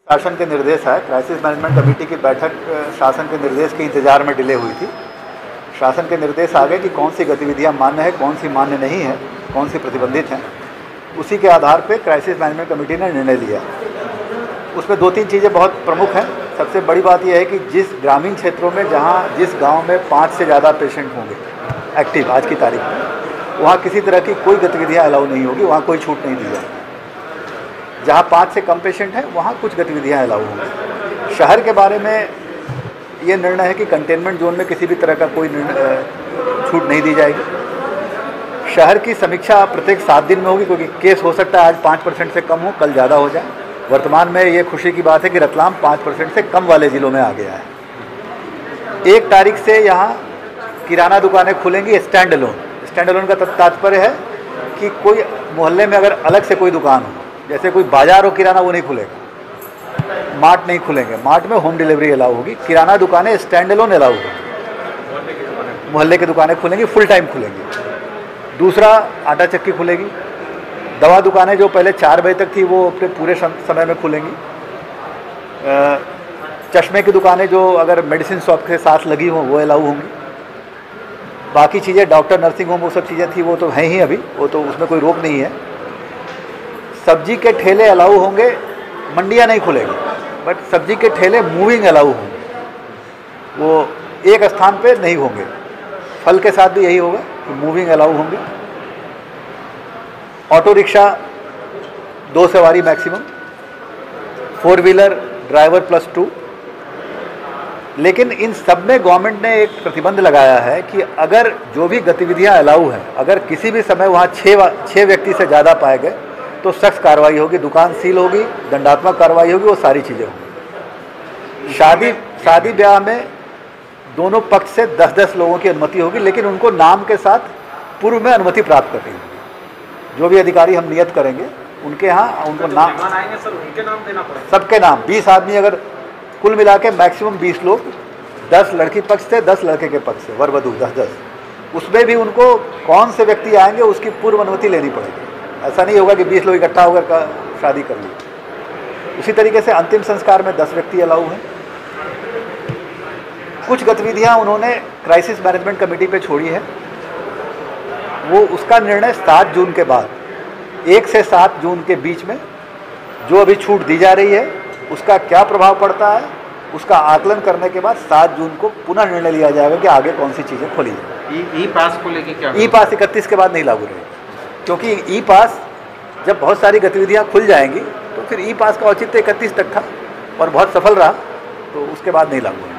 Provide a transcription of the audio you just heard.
शासन के निर्देश है, क्राइसिस मैनेजमेंट कमेटी की बैठक शासन के निर्देश के इंतजार में डिले हुई थी। शासन के निर्देश आ गए कि कौन सी गतिविधियां मान्य है, कौन सी मान्य नहीं है, कौन सी प्रतिबंधित हैं। उसी के आधार पे क्राइसिस मैनेजमेंट कमेटी ने निर्णय लिया। उसमें 2-3 चीज़ें बहुत प्रमुख हैं। सबसे बड़ी बात यह है कि जिस ग्रामीण क्षेत्रों में जिस गाँव में 5 से ज़्यादा पेशेंट होंगे एक्टिव आज की तारीख में, वहाँ किसी तरह की कोई गतिविधियाँ अलाउ नहीं होगी, वहाँ कोई छूट नहीं दी जाएगी। जहाँ 5 से कम पेशेंट हैं वहाँ कुछ गतिविधियाँ अलाउ होंगी। शहर के बारे में ये निर्णय है कि कंटेनमेंट जोन में किसी भी तरह का कोई छूट नहीं दी जाएगी। शहर की समीक्षा प्रत्येक 7 दिन में होगी, क्योंकि केस हो सकता है आज 5% से कम हो, कल ज़्यादा हो जाए। वर्तमान में ये खुशी की बात है कि रतलाम 5% से कम वाले ज़िलों में आ गया है। 1 तारीख से यहाँ किराना दुकानें खुलेंगी स्टैंड अलोन का तात्पर्य है कि कोई मोहल्ले में अगर अलग से कोई दुकान हो, जैसे कोई बाजार हो किराना, वो नहीं खुलेगा। मार्ट नहीं खुलेंगे, मार्ट में होम डिलीवरी अलाउ होगी। किराना दुकानें स्टैंड अलोन अलाउ होगी, मोहल्ले की दुकानें खुलेंगी, फुल टाइम खुलेंगी। दूसरा, आटा चक्की खुलेगी। दवा दुकानें जो पहले 4 बजे तक थी वो अपने पूरे समय में खुलेंगी। चश्मे की दुकानें जो अगर मेडिसिन शॉप के साथ लगी हों वो अलाउ होंगी। बाकी चीज़ें डॉक्टर, नर्सिंग होम, वो सब चीज़ें थी वो तो हैं ही अभी, वो तो उसमें कोई रोक नहीं है। सब्जी के ठेले अलाउ होंगे, मंडियां नहीं खुलेगी, बट सब्जी के ठेले मूविंग अलाउ होंगे, वो एक स्थान पे नहीं होंगे। फल के साथ भी यही होगा कि मूविंग अलाउ होंगे। ऑटो रिक्शा 2 सवारी मैक्सिमम, 4 व्हीलर ड्राइवर +2। लेकिन इन सब में गवर्नमेंट ने एक प्रतिबंध लगाया है कि अगर जो भी गतिविधियां अलाउ हैं, अगर किसी भी समय वहाँ 6 व्यक्ति से ज़्यादा पाए गए तो सख्त कार्रवाई होगी, दुकान सील होगी, दंडात्मक कार्रवाई होगी, वो सारी चीज़ें होंगी। शादी ब्याह में दोनों पक्ष से 10-10 लोगों की अनुमति होगी, लेकिन उनको नाम के साथ पूर्व में अनुमति प्राप्त करनी होगी। जो भी अधिकारी हम नियत करेंगे उनके यहाँ उनको नाम आएंगे सर, उनके नाम देना पड़ेगा, सबके नाम। 20 आदमी अगर कुल मिला के मैक्सिमम 20 लोग, 10 लड़की पक्ष से, 10 लड़के के पक्ष से, वर वधू 10-10। उसमें भी उनको कौन से व्यक्ति आएंगे उसकी पूर्व अनुमति लेनी पड़ेगी। ऐसा नहीं होगा कि 20 लोग इकट्ठा होकर शादी कर ली। उसी तरीके से अंतिम संस्कार में 10 व्यक्ति अलाउ हैं। कुछ गतिविधियां उन्होंने क्राइसिस मैनेजमेंट कमेटी पे छोड़ी है, वो उसका निर्णय 7 जून के बाद, 1 से 7 जून के बीच में जो अभी छूट दी जा रही है उसका क्या प्रभाव पड़ता है, उसका आकलन करने के बाद 7 जून को पुनः निर्णय लिया जाएगा कि आगे कौन सी चीज़ें खोली जाए। ई पास को लेकर क्या? ई पास 31 के बाद नहीं लागू रहेगी, क्योंकि ई पास जब बहुत सारी गतिविधियां खुल जाएंगी तो फिर ई पास का औचित्य 31 तक था और बहुत सफल रहा, तो उसके बाद नहीं लागू है।